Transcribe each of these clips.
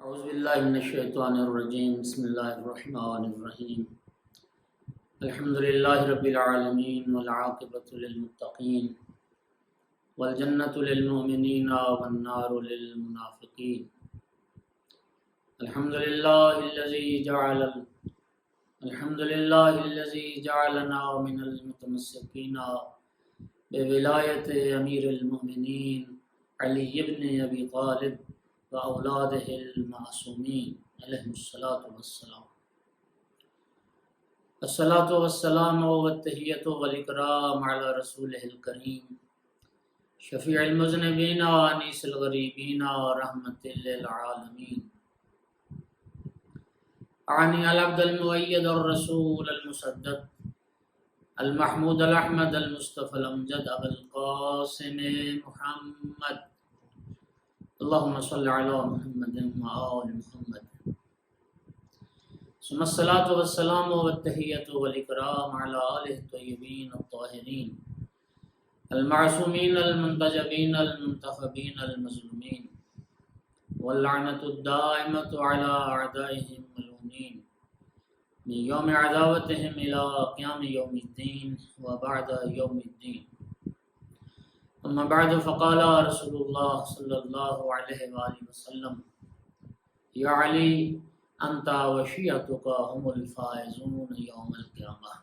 اعوذ باللہ من الشیطان الرجیم بسم اللہ الرحمن الرحیم الحمد للہ رب العالمین والعاقبۃ للمتقین والجنۃ للمؤمنین والنار للمنافقین الحمد للہ الذی جعلنا من المتمسکین بولایت امیر المؤمنین علی بن ابی طالب وأولاده المعصومين عليهم الصلاة والسلام. الصلاة والسلام والتحية والإكرام على رسوله الكريم شفيع المذنبين وأنيس الغريبين ورحمة للعالمين. أعني العبد المؤيد الرسول المسدد المحمود الأحمد المصطفى الأمجد أبا القاسم محمد اللهم صل على محمد وآل محمد ثم الصلاة والسلام والتحية والإكرام على آله الطيبين الطاهرين المعصومين المنتجبين المنتخبين المظلومين واللعنة الدائمة على أعدائهم الملعونين من يوم عداوتهم إلى قيام يوم الدين وبعد يوم الدين. اما بعد فقال رسول اللہ صلی اللہ علیہ وآلہ وسلم یا علی انت وشیعتک هم الفائزون یوم القیامہ.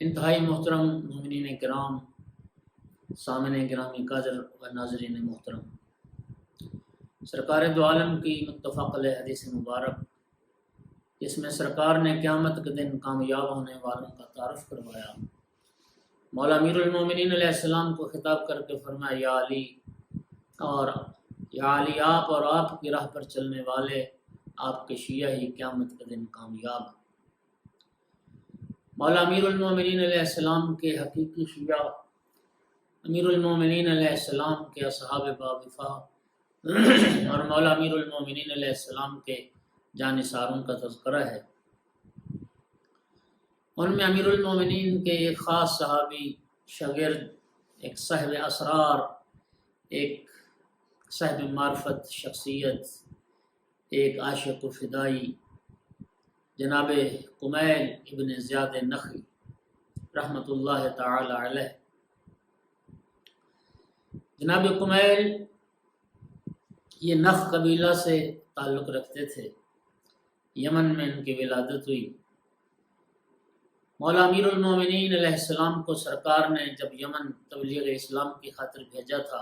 انتہائی محترم مومنین کرام، سامعین گرامی قدر و ناظرین محترم، سرکار دو عالم کی متفق علیہ حدیث مبارک جس میں سرکار نے قیامت کے دن کامیاب ہونے والوں کا تعارف کروایا، مولا امیر المومنین علیہ السلام کو خطاب کر کے فرمایا یا علی، اور یا علی آپ اور آپ کی راہ پر چلنے والے آپ کے شیعہ ہی قیامت کے دن کامیاب. مولا امیر المومنین علیہ السلام کے حقیقی شیعہ امیر المومنین علیہ السلام کے اصحاب باوفا اور مولا امیر المومنین علیہ السلام کے جانثاروں کا تذکرہ ہے. ان میں امیر المومنین کے ایک خاص صحابی، شاگرد، ایک صاحب اسرار، ایک صاحب معرفت شخصیت، ایک عاشق و فدائی جناب قمیل ابن زیاد نخعی رحمۃ اللہ تعالی علیہ. جناب قمیل یہ نخ قبیلہ سے تعلق رکھتے تھے، یمن میں ان کی ولادت ہوئی. مولا امیر المومنین علیہ السلام کو سرکار نے جب یمن تبلیغ اسلام کی خاطر بھیجا تھا،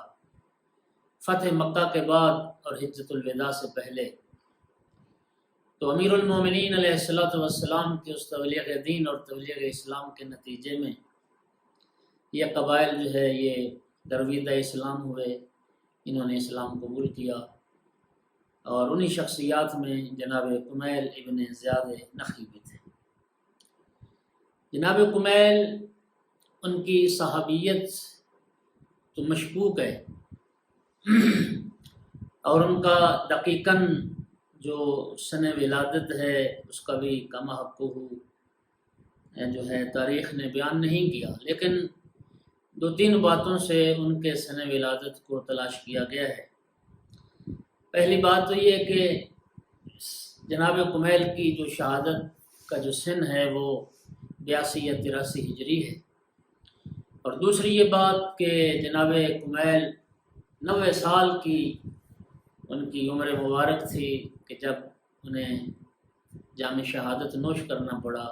فتح مکہ کے بعد اور حجۃ الوداع سے پہلے، تو امیر المومنین علیہ السلام کی اس تبلیغ دین اور تبلیغ اسلام کے نتیجے میں یہ قبائل جو ہے یہ درویدہ اسلام ہوئے، انہوں نے اسلام قبول کیا، اور انہی شخصیات میں جناب قمیل ابن زیاد نخعی بھی تھے. جناب قمیل ان کی صحابیت تو مشکوک ہے، اور ان کا دقیقاً جو سن ولادت ہے اس کا بھی کما حقہ جو ہے تاریخ نے بیان نہیں کیا، لیکن دو تین باتوں سے ان کے سن ولادت کو تلاش کیا گیا ہے. پہلی بات تو یہ کہ جناب قمیل کی جو شہادت کا جو سن ہے وہ 82 یا 83 ہجری ہے، اور دوسری یہ بات کہ جناب قمیل 90 سال کی ان کی عمر مبارک تھی کہ جب انہیں جام شہادت نوش کرنا پڑا.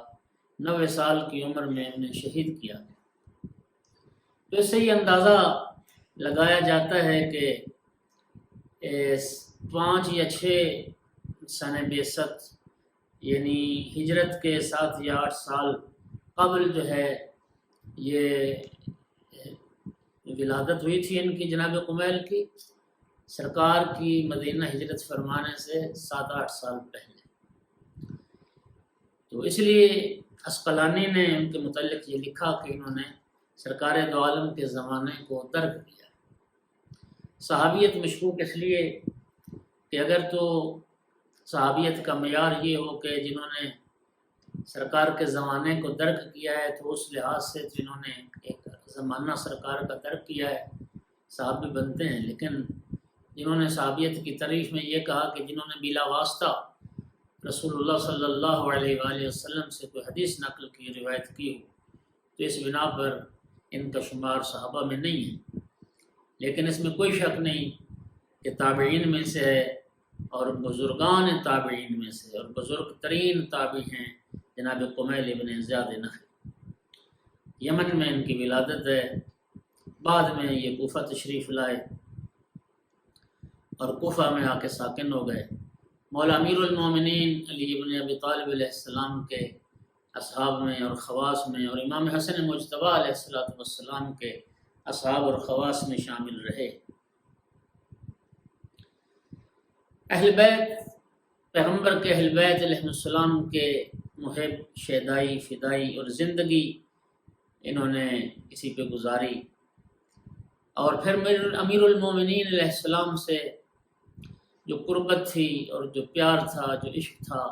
90 سال کی عمر میں انہیں شہید کیا گیا. تو اس سے یہ اندازہ لگایا جاتا ہے کہ 5 یا 6 سن بعثت یعنی ہجرت کے 7 یا 8 سال قبل جو ہے یہ ولادت ہوئی تھی ان کی، جناب قمیل کی، سرکار کی مدینہ ہجرت فرمانے سے 7-8 سال پہلے. تو اس لیے عسقلانی نے ان کے متعلق یہ لکھا کہ انہوں نے سرکار دو عالم کے زمانے کو درک کیا. صحابیت مشکوک اس لیے کہ اگر تو صحابیت کا معیار یہ ہو کہ جنہوں نے سرکار کے زمانے کو درک کیا ہے تو اس لحاظ سے جنہوں نے ایک زمانہ سرکار کا درک کیا ہے صحابی بنتے ہیں، لیکن جنہوں نے صحابیت کی تعریف میں یہ کہا کہ جنہوں نے بلا واسطہ رسول اللہ صلی اللہ علیہ وآلہ وسلم سے کوئی حدیث نقل کی، روایت کی ہو، تو اس بنا پر ان کا شمار صحابہ میں نہیں ہے۔ لیکن اس میں کوئی شک نہیں کہ تابعین میں سے ہے اور بزرگان تابعین میں سے، اور بزرگ ترین تابعی ہیں جناب قمیل ابن زیاد نخعی۔ یمن میں ان کی ولادت ہے، بعد میں یہ کوفہ تشریف لائے اور کوفہ میں آ کے ساکن ہو گئے۔ مولا امیر المومنین علی ابن ابی طالب علیہ السلام کے اصحاب میں اور خواص میں، اور امام حسن مجتبیٰ علیہ السلام کے اصحاب اور خواص میں شامل رہے۔ اہل بیت، پیغمبر کے اہل بیت علیہ السلام کے محب، شیدائی، فدائی اور زندگی انہوں نے اسی پہ گزاری، اور پھر امیر المومنین علیہ السلام سے جو قربت تھی اور جو پیار تھا، جو عشق تھا،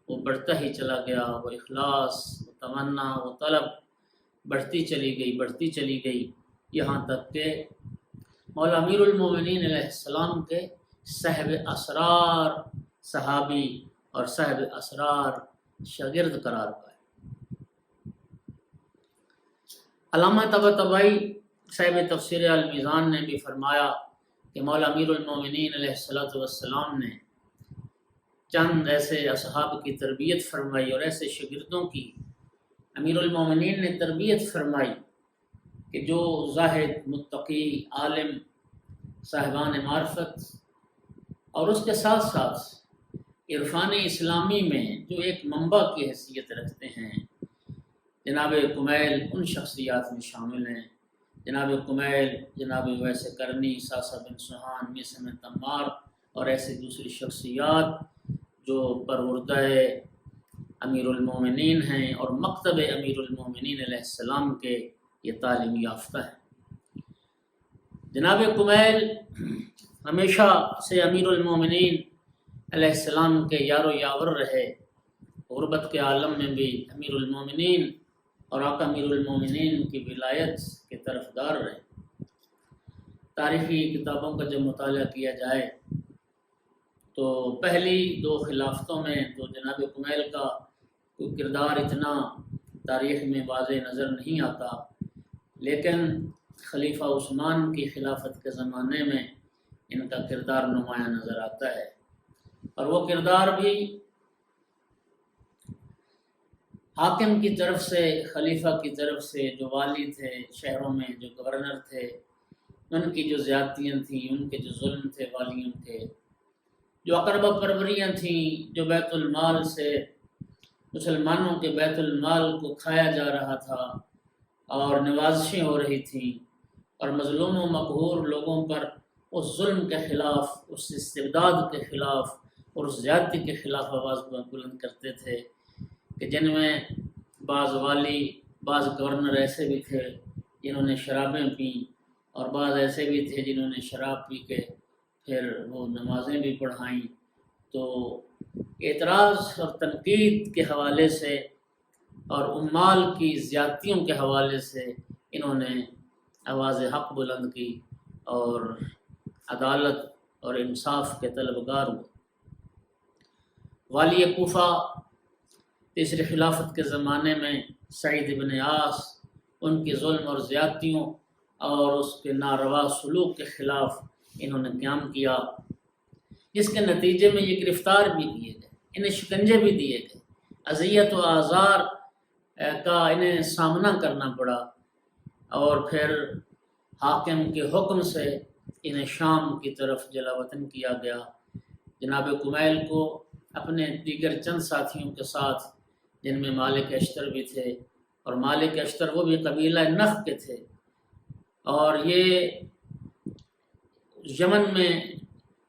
وہ بڑھتا ہی چلا گیا۔ وہ اخلاص، وہ تمنا، وہ طلب بڑھتی چلی گئی، یہاں تک کہ مولا امیر المومنین علیہ السلام کے صاحب اسرار صحابی اور صاحب اسرار شاگرد قرار پائے۔ علامہ طباطبائی صاحب تفسیر المیزان نے بھی فرمایا کہ مولا امیر المومنین علیہ السلام نے چند ایسے اصحاب کی تربیت فرمائی اور ایسے شاگردوں کی امیر المومنین نے تربیت فرمائی کہ جو زاہد، متقی، عالم، صاحبان معرفت، اور اس کے ساتھ ساتھ عرفان اسلامی میں جو ایک منبع کی حیثیت رکھتے ہیں۔ جناب قمیل ان شخصیات میں شامل ہیں۔ جناب قمیل، جناب ویس کرنی، ساسا بن سہان، میثم تمار اور ایسی دوسری شخصیات جو پروردہ امیر المومنین ہیں اور مکتب امیر المومنین علیہ السلام کے یہ تعلیم یافتہ ہیں۔ جناب قمیل ہمیشہ سے امیر المومنین علیہ السلام کے یار و یاور رہے، غربت کے عالم میں بھی امیر المومنین اور آقا امیر المومنین کی ولایت کے طرفدار رہے۔ تاریخی کتابوں کا جب مطالعہ کیا جائے تو پہلی 2 خلافتوں میں تو جناب قمیل کا کوئی کردار اتنا تاریخ میں واضح نظر نہیں آتا، لیکن خلیفہ عثمان کی خلافت کے زمانے میں ان کا کردار نمایاں نظر آتا ہے، اور وہ کردار بھی حاکم کی طرف سے، خلیفہ کی طرف سے، جو والی تھے شہروں میں، جو گورنر تھے، ان کی جو زیادتیاں تھیں، ان کے جو ظلم تھے والیوں کے، جو اقربا پروریاں تھیں، جو بیت المال سے مسلمانوں کے بیت المال کو کھایا جا رہا تھا اور نوازشیں ہو رہی تھیں، اور مظلوم و مقہور لوگوں پر اس ظلم کے خلاف، اس استبداد کے خلاف اور اس زیادتی کے خلاف آواز بلند کرتے تھے، کہ جن میں بعض والی، بعض گورنر ایسے بھی تھے جنہوں نے شرابیں پیں، اور بعض ایسے بھی تھے جنہوں نے شراب پی کے پھر وہ نمازیں بھی پڑھائیں۔ تو اعتراض اور تنقید کے حوالے سے اور عمال کی زیادتیوں کے حوالے سے انہوں نے آواز حق بلند کی اور عدالت اور انصاف کے طلبگار ہوئے۔ والی کوفہ تیسری خلافت کے زمانے میں سعید بن عاص ان کی ظلم اور زیادتیوں اور اس کے ناروا سلوک کے خلاف انہوں نے قیام کیا، جس کے نتیجے میں یہ گرفتار بھی کیے گئے، انہیں شکنجے بھی دیے گئے، اذیت و آزار کا انہیں سامنا کرنا پڑا، اور پھر حاکم کے حکم سے انہیں شام کی طرف جلا وطن کیا گیا۔ جناب قمیل کو اپنے دیگر چند ساتھیوں کے ساتھ، جن میں مالک اشتر بھی تھے، اور مالک اشتر وہ بھی قبیلہ نخ کے تھے، اور یہ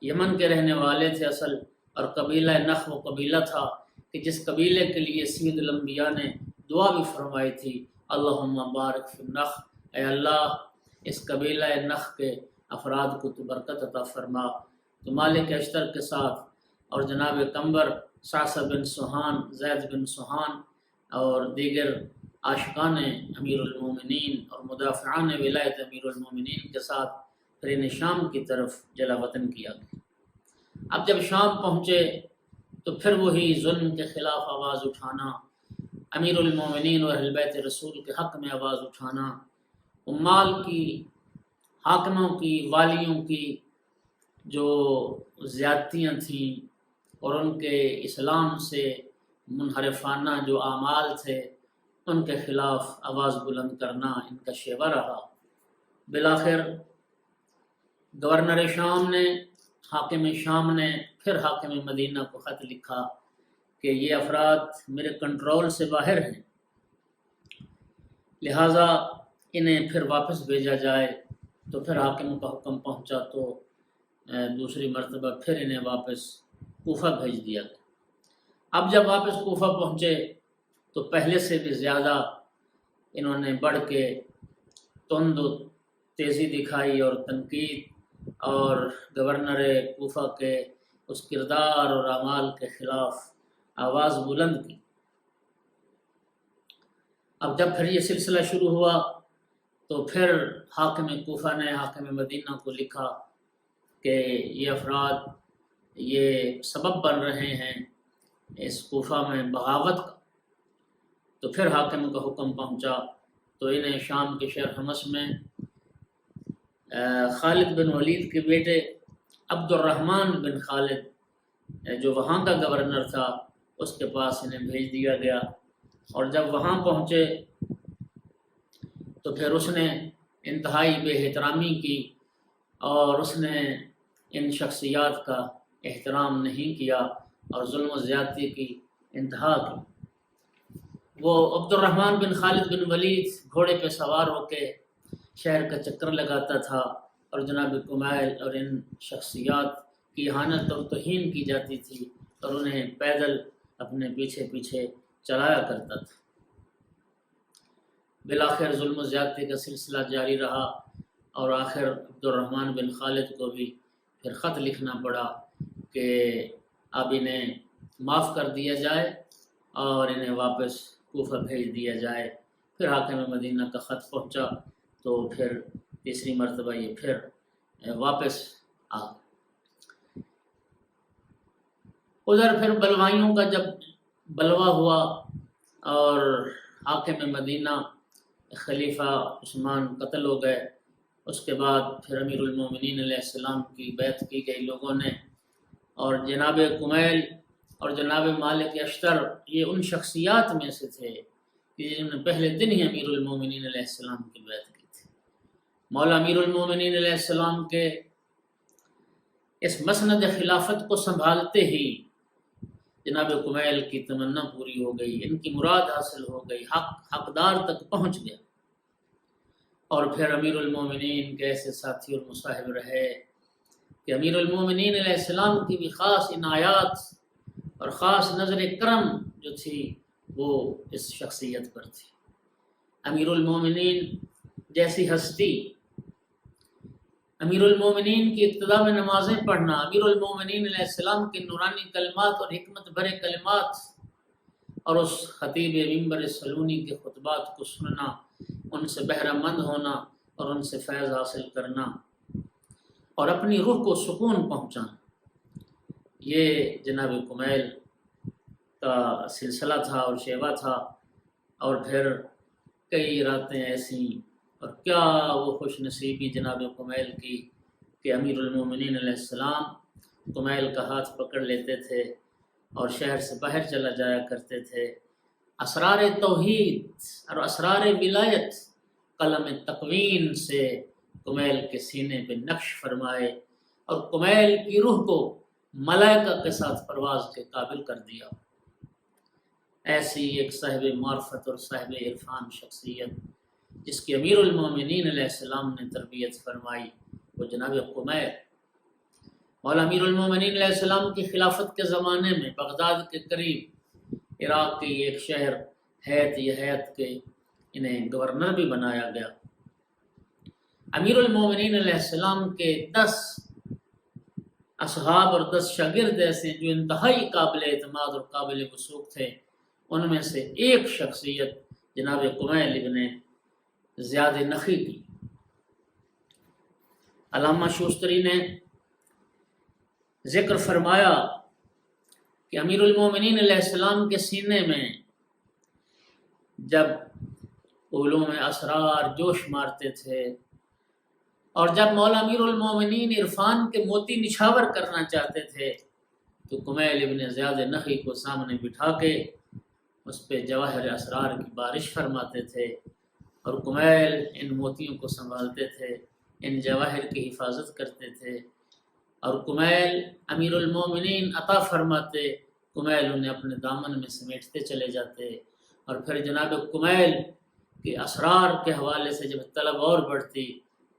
یمن کے رہنے والے تھے اصل، اور قبیلہ نخ وہ قبیلہ تھا کہ جس قبیلے کے لیے سید الانبیاء نے دعا بھی فرمائی تھی، اللہم بارک فی النخ، اے اللہ اس قبیلہ نخ کے افراد کو تو برکت عطا فرما۔ تو مالک اشتر کے ساتھ اور جناب قنبر، سعصہ بن سہان، زید بن سہان اور دیگر عاشقان امیر المومنین اور مدافعان ولایت امیر المومنین کے ساتھ پھر انہیں شام کی طرف جلا وطن کیا گیا۔ اب جب شام پہنچے تو پھر وہی ظلم کے خلاف آواز اٹھانا، امیر المومنین و اہل بیت رسول کے حق میں آواز اٹھانا، عمال کی، حاکموں کی، والیوں کی جو زیادتیاں تھیں اور ان کے اسلام سے منحرفانہ جو اعمال تھے ان کے خلاف آواز بلند کرنا ان کا شیوا رہا۔ بالآخر گورنر شام نے، حاکم شام نے پھر حاکم مدینہ کو خط لکھا کہ یہ افراد میرے کنٹرول سے باہر ہیں، لہٰذا انہیں پھر واپس بھیجا جائے۔ تو پھر حاکم کا حکم پہنچا تو دوسری مرتبہ پھر انہیں واپس کوفہ بھیج دیا گیا۔ اب جب واپس کوفہ پہنچے تو پہلے سے بھی زیادہ انہوں نے بڑھ کے تند و تیزی دکھائی اور تنقید اور گورنر کوفہ کے اس کردار اور اعمال کے خلاف آواز بلند کی۔ اب جب پھر یہ سلسلہ شروع ہوا تو پھر حاکم کوفہ نے حاکم مدینہ کو لکھا کہ یہ افراد یہ سبب بن رہے ہیں اس کوفہ میں بغاوت کا۔ تو پھر حاکم کا حکم پہنچا تو انہیں شام کے شہر حمص میں خالد بن ولید کے بیٹے عبد الرحمن بن خالد جو وہاں کا گورنر تھا اس کے پاس انہیں بھیج دیا گیا۔ اور جب وہاں پہنچے تو پھر اس نے انتہائی بے احترامی کی اور اس نے ان شخصیات کا احترام نہیں کیا اور ظلم و زیادتی کی انتہا کی۔ وہ عبد الرحمن بن خالد بن ولید گھوڑے پہ سوار ہو کے شہر کا چکر لگاتا تھا اور جناب کمیل اور ان شخصیات کی اہانت اور توہین کی جاتی تھی اور انہیں پیدل اپنے پیچھے پیچھے چلایا کرتا تھا۔ بالآخر ظلم و زیادتی کا سلسلہ جاری رہا اور آخر عبد الرحمن بن خالد کو بھی پھر خط لکھنا پڑا کہ اب انہیں معاف کر دیا جائے اور انہیں واپس کوفہ بھیج دیا جائے۔ پھر حاکم مدینہ کا خط پہنچا تو پھر تیسری مرتبہ یہ پھر واپس آ گئے۔ ادھر پھر بلوائیوں کا جب بلوا ہوا اور حاکم مدینہ خلیفہ عثمان قتل ہو گئے، اس کے بعد پھر امیر المومنین علیہ السلام کی بیعت کی گئی لوگوں نے، اور جناب کمیل اور جناب مالک اشتر یہ ان شخصیات میں سے تھے کہ جنہوں نے پہلے دن ہی امیر المومنین علیہ السلام کی بیعت کی تھی۔ مولا امیر المومنین علیہ السلام کے اس مسند خلافت کو سنبھالتے ہی جناب کمیل کی تمنا پوری ہو گئی، ان کی مراد حاصل ہو گئی، حقدار تک پہنچ گیا۔ اور پھر امیر المومنین کے ایسے ساتھی اور مصاحب رہے کہ امیر المومنین علیہ السلام کی بھی خاص عنایات اور خاص نظر کرم جو تھی وہ اس شخصیت پر تھی۔ امیر المومنین جیسی ہستی، امیر المومنین کی ابتدا میں نمازیں پڑھنا، امیر المومنین علیہ السلام کے نورانی کلمات اور حکمت بھرے کلمات اور اس خطیب منبر سلونی کے خطبات کو سننا، ان سے بہرہ مند ہونا اور ان سے فیض حاصل کرنا اور اپنی روح کو سکون پہنچانا، یہ جناب کمیل کا سلسلہ تھا اور شیوا تھا۔ اور پھر کئی راتیں ایسی، اور کیا وہ خوش نصیبی جناب کمیل کی کہ امیر المومنین علیہ السلام کمیل کا ہاتھ پکڑ لیتے تھے اور شہر سے باہر چلا جایا کرتے تھے۔ اسرار توحید اور اسرار ولایت قلم تقوین سے کمیل کے سینے پہ نقش فرمائے اور کمیل کی روح کو ملائکہ کے ساتھ پرواز کے قابل کر دیا۔ ایسی ایک صاحب معرفت اور صاحب عرفان شخصیت جس کی امیر المومنین علیہ السلام نے تربیت فرمائی وہ جناب کمیل۔ مولا امیر المومنین علیہ السلام کی خلافت کے زمانے میں بغداد کے قریب عراق کی ایک شہر حیت کے انہیں گورنر بھی بنایا گیا۔ امیر المومنین علیہ السلام کے 10 اصحاب اور 10 شاگرد ایسے جو انتہائی قابل اعتماد اور قابل وثوق تھے، ان میں سے ایک شخصیت جناب کمیل ابن زیاد نخی کی۔ علامہ شوستری نے ذکر فرمایا کہ امیر المومنین علیہ السلام کے سینے میں جب علوم اسرار جوش مارتے تھے اور جب مولا امیر المومنین عرفان کے موتی نچھاور کرنا چاہتے تھے تو کمیل ابن زیاد نخعی کو سامنے بٹھا کے اس پہ جواہر اسرار کی بارش فرماتے تھے، اور کمیل ان موتیوں کو سنبھالتے تھے، ان جواہر کی حفاظت کرتے تھے، اور کمیل امیر المومنین عطا فرماتے، کمیل انہیں اپنے دامن میں سمیٹتے چلے جاتے، اور پھر جناب کمیل کے اسرار کے حوالے سے جب طلب اور بڑھتی،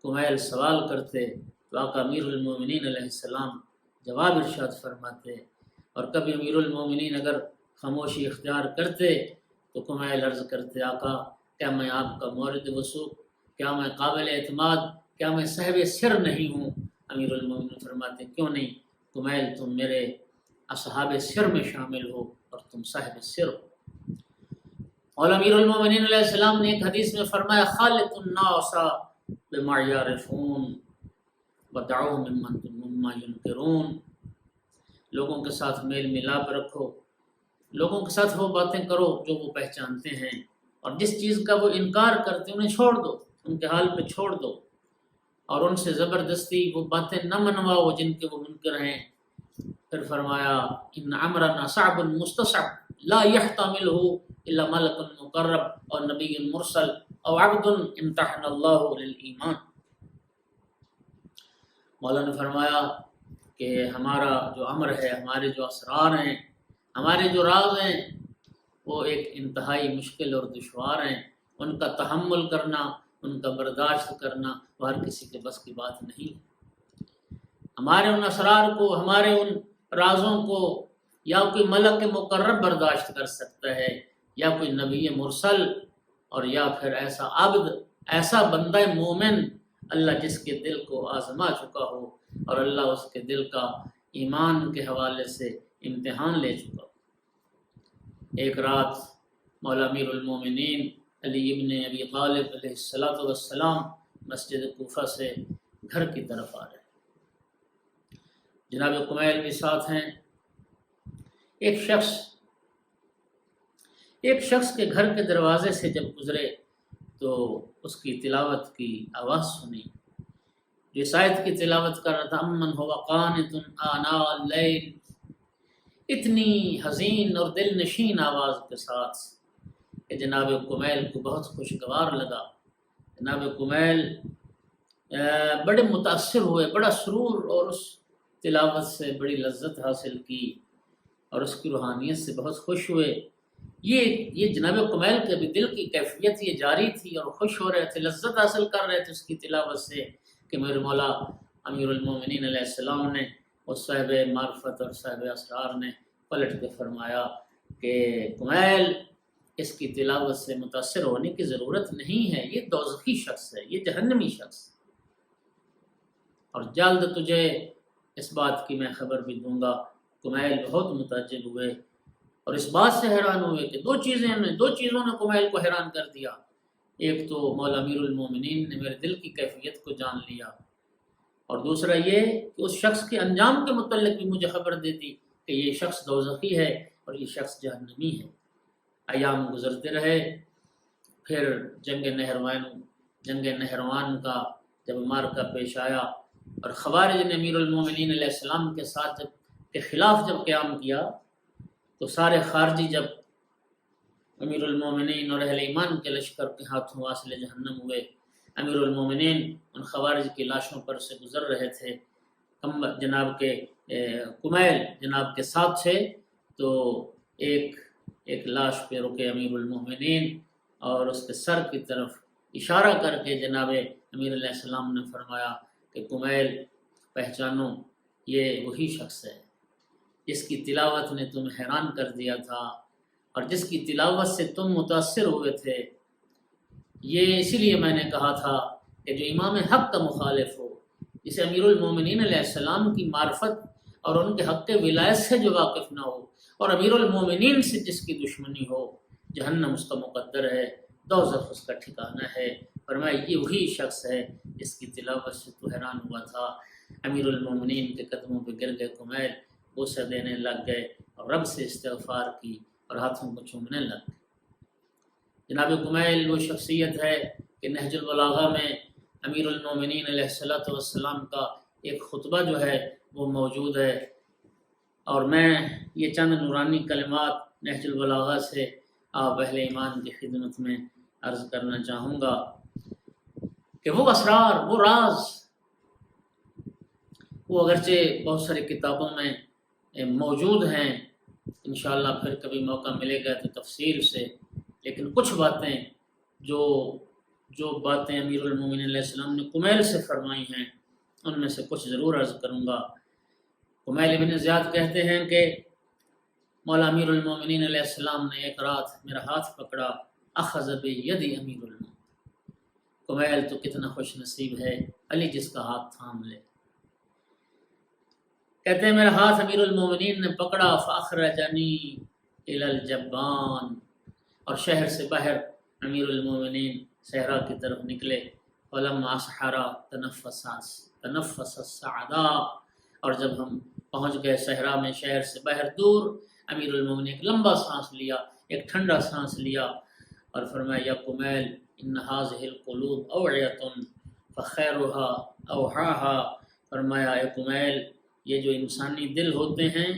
کمیل سوال کرتے تو آقا امیر المومنین علیہ السلام جواب ارشاد فرماتے، اور کبھی امیر المومنین اگر خاموشی اختیار کرتے تو کمیل عرض کرتے، آقا کیا میں آپ کا مورد وثوق، کیا میں قابل اعتماد، کیا میں صاحب سر نہیں ہوں؟ امیر المومنین فرماتے، کیوں نہیں کمیل، تم میرے اصحاب سر میں شامل ہو اور تم صاحب سر ہو۔ اور امیر المومنین علیہ السلام نے ایک حدیث میں فرمایا، خالق الناس بما یعرفون ودعوهم مما ینکرون، لوگوں کے ساتھ میل ملاپ رکھو، لوگوں کے ساتھ وہ باتیں کرو جو وہ پہچانتے ہیں، اور جس چیز کا وہ انکار کرتے انہیں چھوڑ دو، ان کے حال پہ چھوڑ دو، اور ان سے زبردستی وہ باتیں نہ منواؤ جن کے وہ منکر ہیں۔ پھر فرمایا، ان امرنا صعب مستصعب لا يحتملہ الا ملک مقرب اور نبی مرسل او عبد امتحن اللہ للایمان۔ مولا نے فرمایا کہ ہمارا جو امر ہے، ہمارے جو اسرار ہیں، ہمارے جو راز ہیں، وہ ایک انتہائی مشکل اور دشوار ہیں، ان کا تحمل کرنا، ان کا برداشت کرنا وہ ہر کسی کے بس کی بات نہیں۔ ہمارے ان اسرار کو، ہمارے ان رازوں کو یا کوئی ملک مقرب برداشت کر سکتا ہے، یا کوئی نبی مرسل، اور یا پھر ایسا عبد، ایسا بندہ مومن، اللہ جس کے دل کو آزما چکا ہو اور اللہ اس کے دل کا ایمان کے حوالے سے امتحان لے چکا ہو۔ ایک رات مولا امیر المومنین علی ابن ابی طالب علیہ السلام مسجد کوفہ سے گھر کی طرف آ رہے، جناب کمیل بھی ساتھ ہیں۔ ایک شخص کے گھر کے دروازے سے جب گزرے تو اس کی تلاوت کی آواز سنی، جو اس آیت کی تلاوت کر رہا تھا، امن هو قانت آناء اللیل، اتنی حزین اور دل نشین آواز کے ساتھ کہ جناب کمیل کو بہت خوشگوار لگا۔ جناب کمیل بڑے متاثر ہوئے، بڑا سرور اور اس تلاوت سے بڑی لذت حاصل کی، اور اس کی روحانیت سے بہت خوش ہوئے۔ یہ جناب کمیل کے بھی دل کی کیفیت یہ جاری تھی، اور خوش ہو رہے تھے، لذت حاصل کر رہے تھے اس کی تلاوت سے، کہ میرے مولا امیر المومنین علیہ السلام نے، اس صاحب معرفت اور صاحب اسرار نے پلٹ کے فرمایا کہ کمیل، اس کی تلاوت سے متاثر ہونے کی ضرورت نہیں ہے، یہ دوزخی شخص ہے، یہ جہنمی شخص، اور جلد تجھے اس بات کی میں خبر بھی دوں گا۔ کمیل بہت متعجب ہوئے اور اس بات سے حیران ہوئے کہ دو چیزوں نے کمیل کو حیران کر دیا۔ ایک تو مولا امیر المومنین نے میرے دل کی کیفیت کو جان لیا، اور دوسرا یہ کہ اس شخص کے انجام کے متعلق بھی مجھے خبر دے دی کہ یہ شخص دوزخی ہے اور یہ شخص جہنمی ہے۔ ایام گزرتے رہے، پھر جنگ نہروان کا جب معرکہ پیش آیا اور خوارج نے امیر المومنین علیہ السلام کے ساتھ کے خلاف جب قیام کیا، تو سارے خارجی جب امیر المومنین اور اہل ایمان کے لشکر کے ہاتھوں واصل جہنم ہوئے، امیر المومنین ان خوارج کی لاشوں پر سے گزر رہے تھے، جناب کے کمیل جناب کے ساتھ تھے، تو ایک لاش پہ رکے امیر المومنین اور اس کے سر کی طرف اشارہ کر کے جناب امیر علیہ السلام نے فرمایا کہ کمیل پہچانو، یہ وہی شخص ہے جس کی تلاوت نے تمہیں حیران کر دیا تھا اور جس کی تلاوت سے تم متاثر ہوئے تھے۔ یہ اسی لیے میں نے کہا تھا کہ جو امام حق کا مخالف ہو، جسے امیر المومنین علیہ السلام کی معرفت اور ان کے حق ولایت سے جو واقف نہ ہو، اور امیر المومنین سے جس کی دشمنی ہو، جہنم اس کا مقدر ہے، دوزخ اس کا ٹھکانہ ہے۔ فرمایا یہ وہی شخص ہے جس کی تلاوت سے تو حیران ہوا تھا، امیر المومنین کے قدموں پہ گر گئے کمیل، بوسہ دینے لگ گئے اور رب سے استغفار کی اور ہاتھوں کو چومنے لگ گئے۔ جناب کمیل وہ شخصیت ہے کہ نہج البلاغہ میں امیر المومنین علیہ السلام کا ایک خطبہ جو ہے وہ موجود ہے، اور میں یہ چند نورانی کلمات نہج البلاغہ سے آپ اہل ایمان کی خدمت میں عرض کرنا چاہوں گا کہ وہ اسرار، وہ راز، وہ اگرچہ بہت ساری کتابوں میں موجود ہیں، انشاءاللہ پھر کبھی موقع ملے گا تو تفصیل سے، لیکن کچھ باتیں جو باتیں امیر المومنین علیہ السلام نے کمیل سے فرمائی ہیں ان میں سے کچھ ضرور عرض کروں گا۔ کمیل ابن زیاد کہتے ہیں کہ مولا امیر المومنین علیہ السلام نے ایک رات میرا ہاتھ پکڑا، اخذ بید امیر المومنین، کمیل تو کتنا خوش نصیب ہے علی جس کا ہاتھ تھام لے۔ کہتے ہیں میرا ہاتھ امیر المومنین نے پکڑا، فاخرجنی الی الجبان، اور شہر سے باہر امیر المومنین صحرا کی طرف نکلے، فلما اسحر تنفس السعدا، اور جب ہم پہنچ گئے صحرا میں شہر سے باہر دور، امیر المومنین ایک لمبا سانس لیا، ایک ٹھنڈا سانس لیا اور فرمایا یا کمیل ان هذه القلوب اوعیۃ فخیرها اوعاها، فرمایا اے کمیل یہ جو انسانی دل ہوتے ہیں،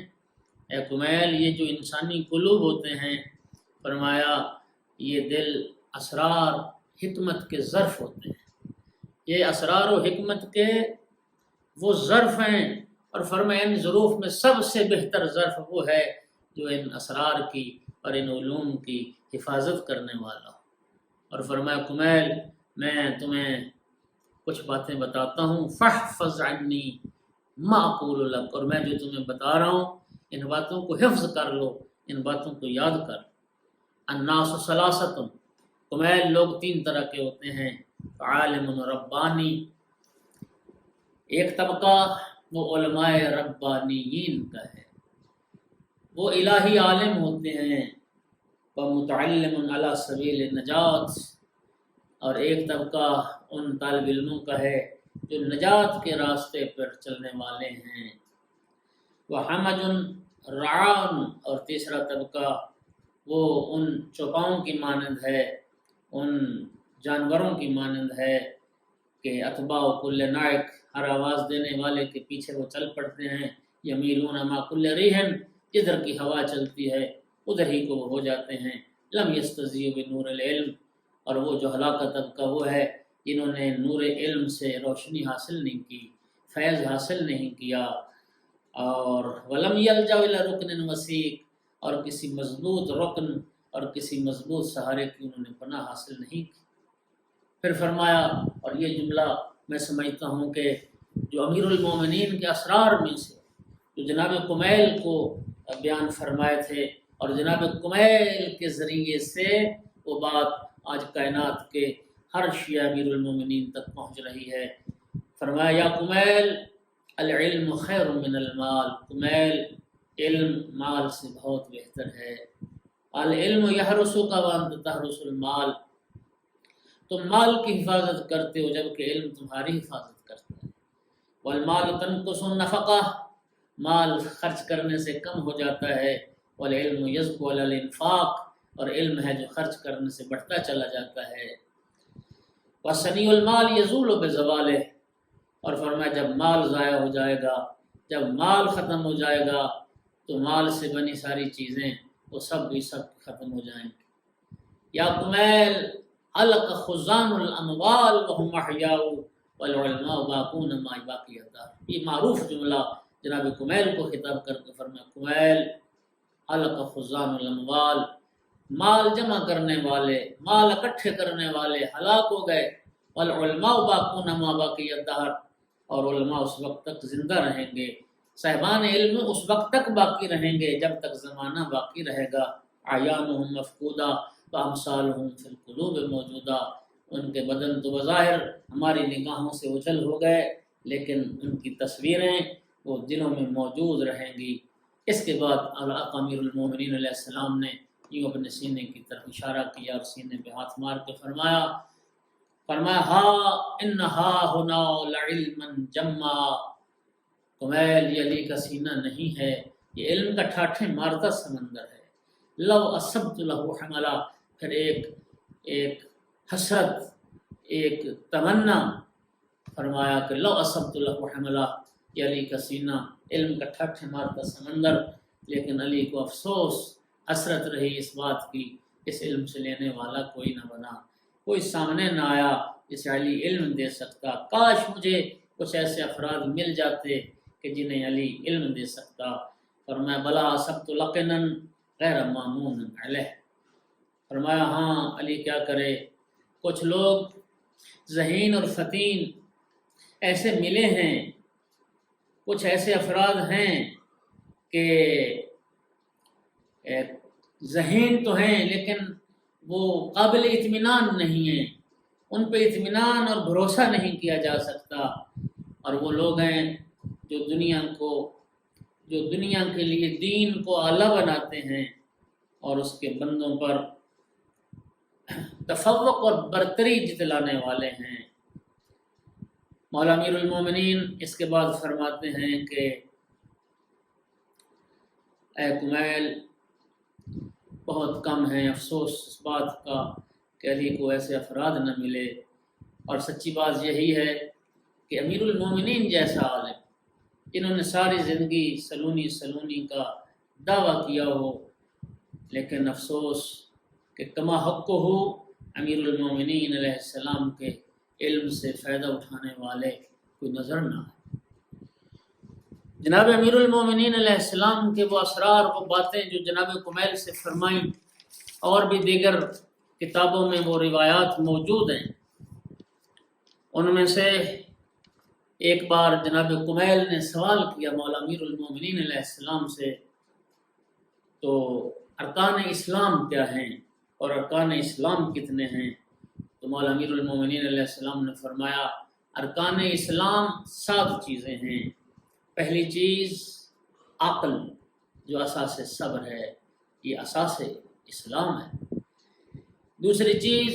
اے کمیل یہ جو انسانی قلوب ہوتے ہیں، فرمایا یہ دل اسرار حکمت کے ظرف ہوتے ہیں، یہ اسرار و حکمت کے وہ ظرف ہیں، اور فرمایا ان ظروف میں سب سے بہتر ظرف وہ ہے جو ان اسرار کی اور ان علوم کی حفاظت کرنے والا ہو۔ اور فرمایا کمیل میں تمہیں کچھ باتیں بتاتا ہوں، فاحفظ عنی ما اقول لک، اور میں جو تمہیں بتا رہا ہوں ان باتوں کو حفظ کر لو، ان باتوں کو یاد کر۔ الناس ثلاثۃ، کمیل لوگ تین طرح کے ہوتے ہیں، عالم ربانی، ایک طبقہ وہ علماء ربانیین کا ہے، وہ الہی عالم ہوتے ہیں، ومتعلم علی سبیل النجات، اور ایک طبقہ ان طالب علموں کا ہے جو نجات کے راستے پر چلنے والے ہیں، وحمج رعان، اور تیسرا طبقہ وہ ان چوپاؤں کی مانند ہے، ان جانوروں کی مانند ہے کہ اتباع کل نائق، ہر آواز دینے والے کے پیچھے وہ چل پڑتے ہیں، یمیلون ما کل ریحن، جدھر کی ہوا چلتی ہے ادھر ہی کو وہ ہو جاتے ہیں، لم یستضیئوا بنور العلم، اور وہ جو ہلاکت طبقہ وہ ہے جنہوں نے نور علم سے روشنی حاصل نہیں کی، فیض حاصل نہیں کیا، اور ولم یلجأوا الی رکن وثیق، اور کسی مضبوط رکن اور کسی مضبوط سہارے کی انہوں نے پناہ حاصل نہیں کی۔ پھر فرمایا، اور یہ جملہ میں سمجھتا ہوں کہ جو امیر المومنین کے اسرار میں سے جو جناب کمیل کو بیان فرمائے تھے، اور جناب کمیل کے ذریعے سے وہ بات آج کائنات کے ہر شیعہ امیر المومنین تک پہنچ رہی ہے۔ فرمایا یا کمیل العلم خیر من المال، کمیل علم مال سے بہت بہتر ہے، العلم یحرسک وانت تحرس المال، تم مال کی حفاظت کرتے ہو جبکہ علم تمہاری حفاظت کرتا ہے، والمال تنقص النفقہ، مال خرچ کرنے سے کم ہو جاتا ہے، والعلم یزکو علی الانفاق، اور علم ہے جو خرچ کرنے سے بڑھتا چلا جاتا ہے، وصنیع المال یزول بزوالہ، اور فرمایا جب مال ضائع ہو جائے گا، جب مال ختم ہو جائے گا تو مال سے بنی ساری چیزیں وہ سب بھی سب ختم ہو جائیں گی۔ یا کمیل حلق خزان الاموال وهم احیاء والعلماء باقون ما باقی الدار، یہ معروف جملہ جناب کمیل کو خطاب کر کے فرمایا کمیل حلق خزان الاموال، مال جمع کرنے والے، مال اکٹھے کرنے والے ہلاک ہو گئے، والعلماء باقون ما باقی الدار، اور علماء اس وقت تک زندہ رہیں گے، صاحبان علم اس وقت تک باقی رہیں گے جب تک زمانہ باقی رہے گا، اعیانہم مفقودہ وامثالہم فی القلوب موجودہ، ان کے بدن تو بظاہر ہماری نگاہوں سے اجھل ہو گئے لیکن ان کی تصویریں وہ دلوں میں موجود رہیں گی۔ اس کے بعد آقا امیر المومنین علیہ السلام نے یوں اپنے سینے کی طرف اشارہ کیا اور سینے پہ ہاتھ مار کے فرمایا فرمایا ہا انہا ہنا لعلما جما، کمیل یہ علی کا سینہ نہیں ہے، یہ علم کا ٹھاٹھے مارتا سمندر ہے۔ لو اصبت لہ حملا، پھر ایک حسرت، ایک تمنا، فرمایا کہ لو اصبت لہ حملا، یہ علی کا سینہ علم کا ٹھاٹھے مارتا سمندر، لیکن علی کو افسوس، حسرت رہی اس بات کی، اس علم سے لینے والا کوئی نہ بنا، کوئی سامنے نہ آیا جسے علی علم دے سکتا۔ کاش مجھے کچھ ایسے افراد مل جاتے کہ جنہیں علی علم دے سکتا۔ فرمایا بلا اصبت لقنا غیر مامون علیہ، فرمایا ہاں علی کیا کرے، کچھ لوگ ذہین اور فتین ایسے ملے ہیں، کچھ ایسے افراد ہیں کہ ذہین تو ہیں لیکن وہ قابل اطمینان نہیں ہیں، ان پہ اطمینان اور بھروسہ نہیں کیا جا سکتا، اور وہ لوگ ہیں جو دنیا کے لیے دین کو اعلیٰ بناتے ہیں اور اس کے بندوں پر تفوق اور برتری جتلانے والے ہیں۔ مولا امیر المومنین اس کے بعد فرماتے ہیں کہ اے کمیل، بہت کم ہے افسوس اس بات کا کہ علی کو ایسے افراد نہ ملے، اور سچی بات یہی ہے کہ امیر المومنین جیسا عالم جنہوں نے ساری زندگی سلونی کا دعویٰ کیا ہو، لیکن افسوس کہ کما حق ہو امیر المومنین علیہ السلام کے علم سے فائدہ اٹھانے والے کوئی نظر نہ آئے۔ جناب امیر المومنین علیہ السلام کے وہ اسرار، وہ باتیں جو جناب کمیل سے فرمائیں، اور بھی دیگر کتابوں میں وہ روایات موجود ہیں، ان میں سے ایک بار جناب کمیل نے سوال کیا مولا امیر المومنین علیہ السلام سے، تو ارکان اسلام کیا ہیں اور ارکان اسلام کتنے ہیں؟ تو مولا امیر المومنین علیہ السلام نے فرمایا ارکان اسلام 7 چیزیں ہیں۔ پہلی چیز عقل، جو اساس صبر ہے، یہ اساس اسلام ہے۔ دوسری چیز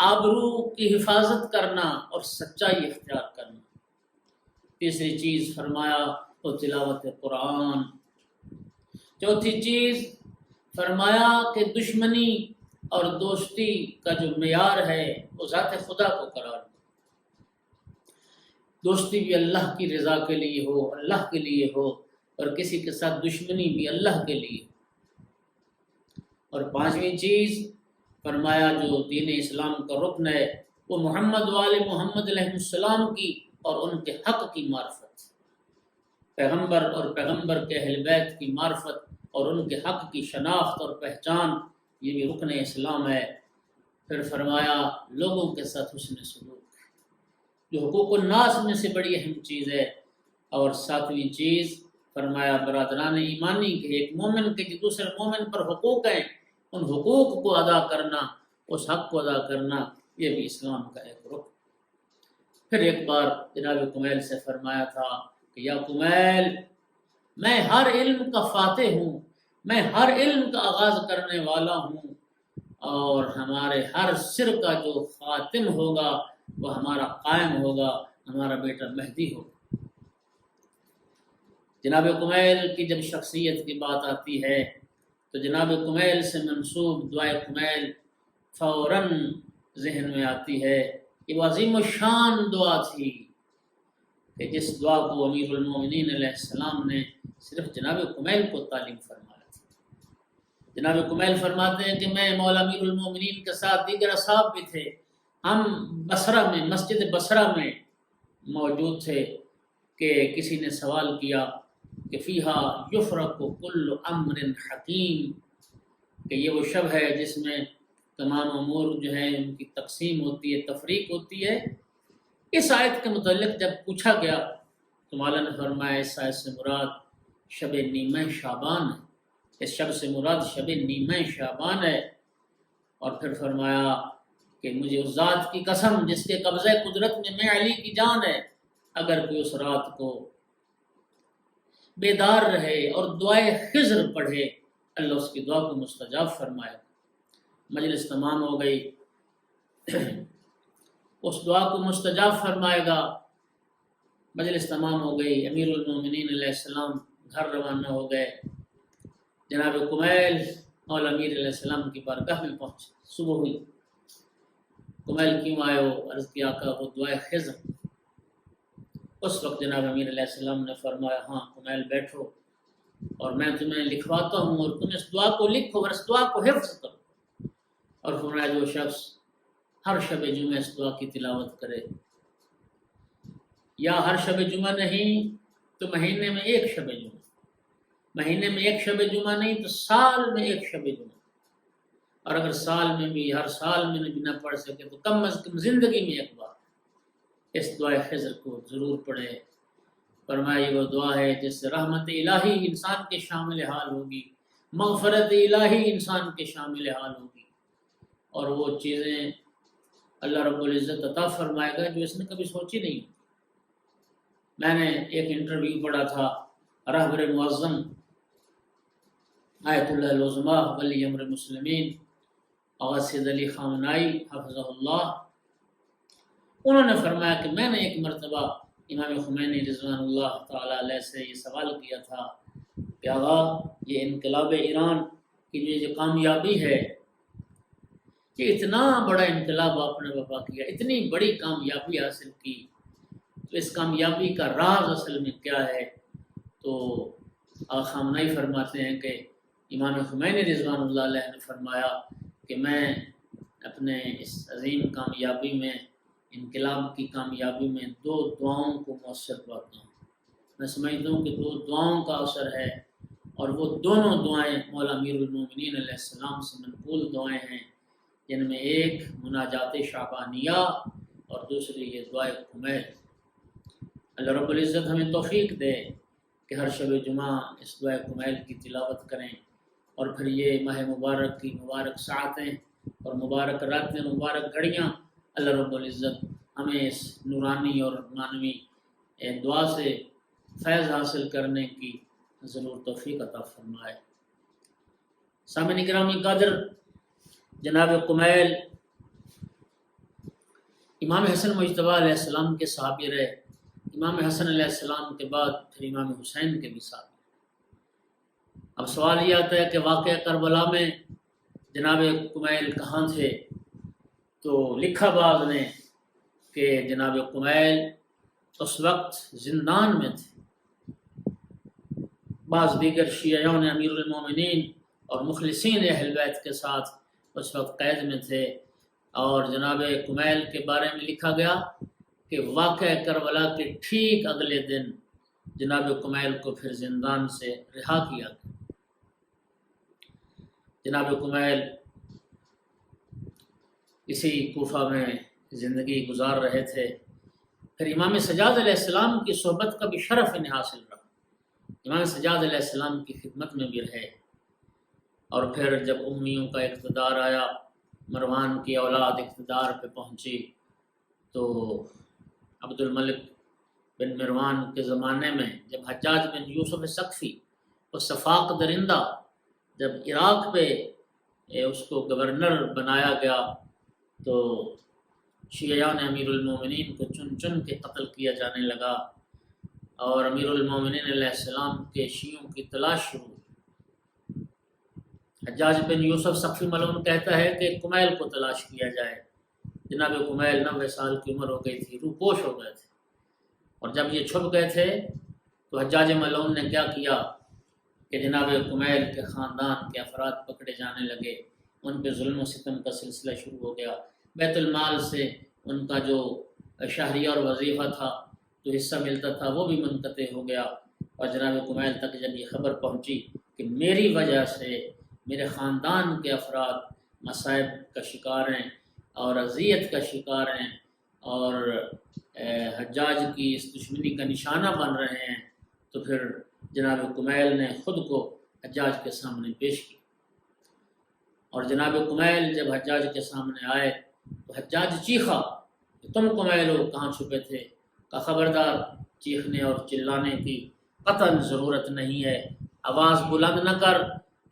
آبرو کی حفاظت کرنا اور سچائی اختیار کرنا۔ تیسری چیز فرمایا وہ تلاوت قرآن۔ چوتھی چیز فرمایا کہ دشمنی اور دوستی کا جو معیار ہے وہ ذات خدا کو قرار دو، دوستی بھی اللہ کی رضا کے لیے ہو، اللہ کے لیے ہو، اور کسی کے ساتھ دشمنی بھی اللہ کے لیے ہو۔ اور 5ویں چیز فرمایا جو دین اسلام کا رکن ہے وہ محمد وآل محمد علیہ السلام کی اور ان کے حق کی معرفت، پیغمبر اور پیغمبر کے اہل بیت کی معرفت اور ان کے حق کی شناخت اور پہچان، یہ بھی رکن اسلام ہے۔ پھر فرمایا لوگوں کے ساتھ حسن سلوک، جو حقوق الناس میں سے بڑی اہم چیز ہے۔ اور 7ویں چیز فرمایا برادران ایمانی کے، ایک مومن کے جو دوسرے مومن پر حقوق ہیں ان حقوق کو ادا کرنا، اس حق کو ادا کرنا، یہ بھی اسلام کا ایک رکن۔ پھر ایک بار جناب کمیل سے فرمایا تھا کہ یا کمیل، میں ہر علم کا فاتح ہوں، میں ہر علم کا آغاز کرنے والا ہوں، اور ہمارے ہر سر کا جو خاتم ہوگا وہ ہمارا قائم ہوگا، ہمارا بیٹا مہدی ہوگا۔ جناب کمیل کی جب شخصیت کی بات آتی ہے تو جناب کمیل سے منسوب دعائے کمیل فوراً ذہن میں آتی ہے۔ یہ وہ عظیم و شان دعا تھی کہ جس دعا کو امیر المومنین علیہ السلام نے صرف جناب کمیل کو تعلیم فرمایا تھی۔ جناب کمیل فرماتے ہیں کہ میں مولا امیر المومنین کے ساتھ دیگر اصحاب بھی تھے، ہم بصرہ میں، مسجد بصرہ میں موجود تھے کہ کسی نے سوال کیا کہ فیہا یفرق کل امر حکیم، کہ یہ وہ شب ہے جس میں تمام امور جو ہیں ان کی تقسیم ہوتی ہے، تفریق ہوتی ہے۔ اس آیت کے متعلق جب پوچھا گیا تو مولا نے فرمایا اس آیت سے مراد شب نیمہ شعبان ہے، اس شب سے مراد شب نیمہ شعبان ہے۔ اور پھر فرمایا کہ مجھے اس ذات کی قسم جس کے قبضہ قدرت میں علی کی جان ہے، اگر کوئی اس رات کو بیدار رہے اور دعائے خضر پڑھے اللہ اس کی دعا کو مستجاب فرمائے۔ مجلس تمام ہو گئی، اس دعا کو مستجاب فرمائے گا۔ مجلس تمام ہو گئی، امیر المومنین علیہ السلام گھر روانہ ہو گئے۔ جناب کمیل مولا امیر علیہ السلام کی بارگاہ میں پہنچے۔ صبح ہوئی، کمیل کیوں آئے ہو؟ عرض کیا آقا وہ دعائے خضر۔ اس وقت جناب امیر علیہ السلام نے فرمایا ہاں کمیل بیٹھو اور میں تمہیں لکھواتا ہوں اور تم اس دعا کو لکھو اور اس دعا کو حفظ کرو۔ اور فرمایا جو شخص ہر شب جمعہ اس دعا کی تلاوت کرے، یا ہر شب جمعہ نہیں تو مہینے میں ایک شب جمعہ، مہینے میں ایک شب جمعہ نہیں تو سال میں ایک شب جمعہ، اور اگر سال میں بھی ہر سال میں بھی نہ پڑھ سکے تو کم از کم زندگی میں ایک بار اس دعائے خضر کو ضرور پڑھے۔ فرمایا یہ وہ دعا ہے جس سے رحمت الہی انسان کے شامل حال ہوگی، مغفرت الہی انسان کے شامل حال ہوگی، اور وہ چیزیں اللہ رب العزت عطا فرمائے گا جو اس نے کبھی سوچی نہیں۔ میں نے ایک انٹرویو پڑھا تھا رہبر معظم آیت اللہ العظمیٰ ولی امر مسلمین آغا سید علی خامنائی حفظہ اللہ۔ انہوں نے فرمایا کہ میں نے ایک مرتبہ امام خمینی رضوان اللہ تعالیٰ علیہ سے یہ سوال کیا تھا کہ آغا یہ انقلاب ایران کی جو کامیابی ہے، کہ اتنا بڑا انقلاب آپ نے برپا کیا، اتنی بڑی کامیابی حاصل کی، تو اس کامیابی کا راز اصل میں کیا ہے؟ تو آقا خامنائی فرماتے ہیں کہ امام خمینی رضوان اللہ علیہ نے فرمایا کہ میں اپنے اس عظیم کامیابی میں، انقلاب کی کامیابی میں، دو دعاؤں کو مؤثر پاتا ہوں۔ میں سمجھتا ہوں کہ دو دعاؤں کا اثر ہے، اور وہ دونوں دعائیں مولا امیر المومنین علیہ السلام سے منقول دعائیں ہیں، جن میں ایک مناجات شعبانیہ اور دوسری یہ دعائے کمیل۔ اللہ رب العزت ہمیں توفیق دے کہ ہر شب جمعہ اس دعائے کمیل کی تلاوت کریں، اور پھر یہ ماہ مبارک کی مبارک ساعتیں اور مبارک راتیں، مبارک گھڑیاں، اللہ رب العزت ہمیں اس نورانی اور معنوی دعا سے فیض حاصل کرنے کی ضرور توفیق عطا فرمائے۔ سامعین گرامی قدر، جناب کمیل امام حسن مجتبیٰ علیہ السلام کے صحابی رہے۔ امام حسن علیہ السلام کے بعد پھر امام حسین کے بھی صحابی۔ اب سوال یہ آتا ہے کہ واقعہ کربلا میں جناب کمیل کہاں تھے؟ تو لکھا بعض نے کہ جناب کمیل اس وقت زندان میں تھے، بعض دیگر شیعیوں نے امیر المومنین اور مخلصین اہل بیت کے ساتھ اس وقت قید میں تھے، اور جناب کمیل کے بارے میں لکھا گیا کہ واقعہ کربلا کے ٹھیک اگلے دن جناب کمیل کو پھر زندان سے رہا کیا گیا۔ جناب کمیل اسی کوفہ میں زندگی گزار رہے تھے۔ پھر امام سجاد علیہ السلام کی صحبت کا بھی شرف انہیں حاصل رہا، امام سجاد علیہ السلام کی خدمت میں بھی رہے، اور پھر جب امیوں کا اقتدار آیا، مروان کی اولاد اقتدار پہ پہنچی، تو عبد الملک بن مروان کے زمانے میں جب حجاج بن یوسف ثقفی وہ صفاق درندہ جب عراق پہ اس کو گورنر بنایا گیا، تو شیعیان امیر المومنین کو چن چن کے قتل کیا جانے لگا، اور امیر المومنین علیہ السلام کے شیعوں کی تلاش شروع ہوئی۔ حجاج بن یوسف ثقفی ملعون کہتا ہے کہ کمیل کو تلاش کیا جائے۔ جناب کمیل 90 سال کی عمر ہو گئی تھی، روپوش ہو گئے تھے، اور جب یہ چھپ گئے تھے تو حجاج ملعون نے کیا کیا کہ جناب کمیل کے خاندان کے افراد پکڑے جانے لگے، ان پہ ظلم و ستم کا سلسلہ شروع ہو گیا، بیت المال سے ان کا جو شہریہ اور وظیفہ تھا جو حصہ ملتا تھا وہ بھی منقطع ہو گیا، اور جناب کمیل تک جب یہ خبر پہنچی کہ میری وجہ سے میرے خاندان کے افراد مصائب کا شکار ہیں اور اذیت کا شکار ہیں اور حجاج کی اس دشمنی کا نشانہ بن رہے ہیں، تو پھر جناب کمیل نے خود کو حجاج کے سامنے پیش کیا، اور جناب کمیل جب حجاج کے سامنے آئے تو حجاج چیخا کہ تم کمیل ہو، کہاں چھپے تھے؟ کا خبردار، چیخنے اور چلانے کی قطعاً ضرورت نہیں ہے، آواز بلند نہ کر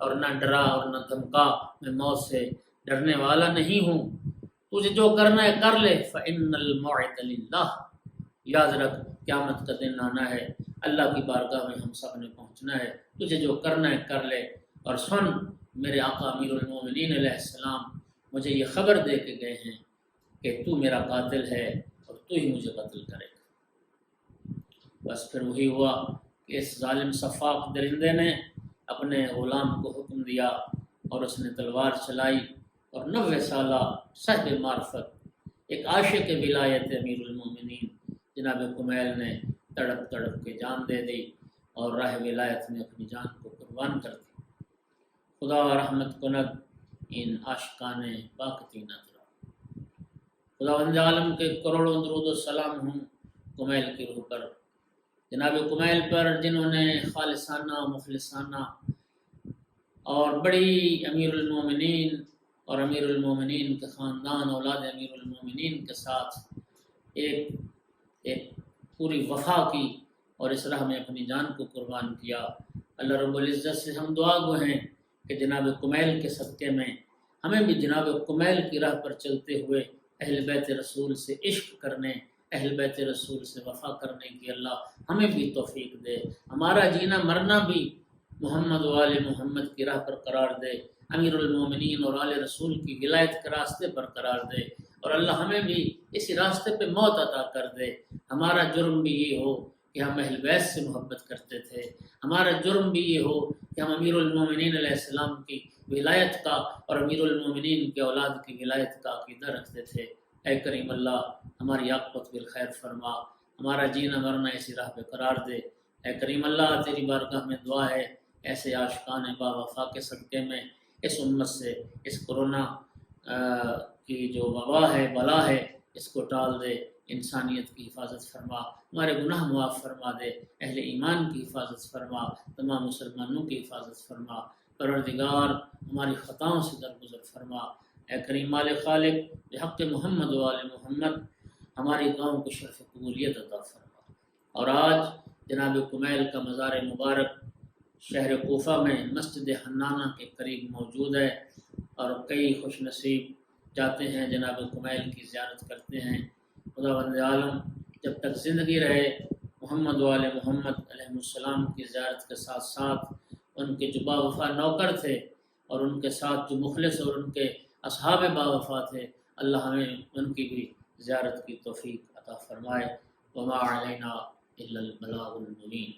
اور نہ ڈرا اور نہ دھمکا، میں موت سے ڈرنے والا نہیں ہوں۔ تجھے جو کرنا ہے کر لے، فإن الموعد للہ، یاد رکھ قیامت کا دن آنا ہے، اللہ کی بارگاہ میں ہم سب نے پہنچنا ہے، تجھے جو کرنا ہے کر لے۔ اور سن، میرے آقا امیر المومنین علیہ السلام مجھے یہ خبر دے کے گئے ہیں کہ تو میرا قاتل ہے اور تو ہی مجھے قتل کرے گا۔ بس پھر وہی ہوا کہ اس ظالم صفاق درندے نے اپنے غلام کو حکم دیا اور اس نے تلوار چلائی، اور 90 سالہ صاحب معرفت، ایک عاشق ولایت امیر المومنین جناب کمیل نے تڑپ تڑپ کے جان دے دی اور راہ ولایت میں اپنی جان کو قربان کر دی۔ خدا رحمت کند ان عاشقان باقتی نظرہ۔ خداوند عالم کے کروڑوں درود و سلام ہوں کمیل کی روح پر، جناب کمیل پر، جنہوں نے خالصانہ مخلصانہ اور بڑی امیر المومنین اور امیر المومنین کے خاندان، اولاد امیر المومنین کے ساتھ ایک پوری وفا کی اور اس راہ میں اپنی جان کو قربان کیا۔ اللہ رب العزت سے ہم دعا گو ہیں کہ جناب کمیل کے صدقے میں ہمیں بھی جناب کمیل کی راہ پر چلتے ہوئے اہل بیت رسول سے عشق کرنے، اہل بیت رسول سے وفا کرنے کی اللہ ہمیں بھی توفیق دے، ہمارا جینا مرنا بھی محمد و آل محمد کی راہ پر قرار دے، امیر المومنین اور آل رسول کی ولایت کے راستے پر قرار دے، اور اللہ ہمیں بھی اسی راستے پہ موت عطا کر دے۔ ہمارا جرم بھی یہ ہو کہ ہم اہل بیت سے محبت کرتے تھے، ہمارا جرم بھی یہ ہو کہ ہم امیر المومنین علیہ السلام کی ولایت کا اور امیر المومنین کے اولاد کی ولایت کا عقیدہ رکھتے تھے۔ اے کریم اللہ ہماری عاقبت بالخیر فرما، ہمارا جینا مرنا اسی راہ پہ قرار دے۔ اے کریم اللہ تیری بارگاہ میں دعا ہے ایسے عاشقان با وفا کے صدقے میں اس امت سے اس کرونا کی جو وبا ہے، بلا ہے، اس کو ٹال دے، انسانیت کی حفاظت فرما، ہمارے گناہ معاف فرما دے، اہل ایمان کی حفاظت فرما، تمام مسلمانوں کی حفاظت فرما۔ پروردگار ہماری خطاؤں سے درگزر فرما۔ اے کریم مال خالق بحق محمد و آل محمد ہماری دعاؤں کو شرف قبولیت عطا فرما۔ اور آج جناب کمیل کا مزار مبارک شہر کوفہ میں مسجد حنانہ کے قریب موجود ہے، اور کئی خوش نصیب جاتے ہیں جناب کمیل کی زیارت کرتے ہیں۔ خداوند عالم جب تک زندگی رہے محمد و آل محمد علیہ السلام کی زیارت کے ساتھ ساتھ ان کے جو با وفا نوکر تھے اور ان کے ساتھ جو مخلص اور ان کے اصحاب با وفا تھے، اللہ ہمیں ان کی بھی زیارت کی توفیق عطا فرمائے۔ وما علینا الا البلاغ المبین۔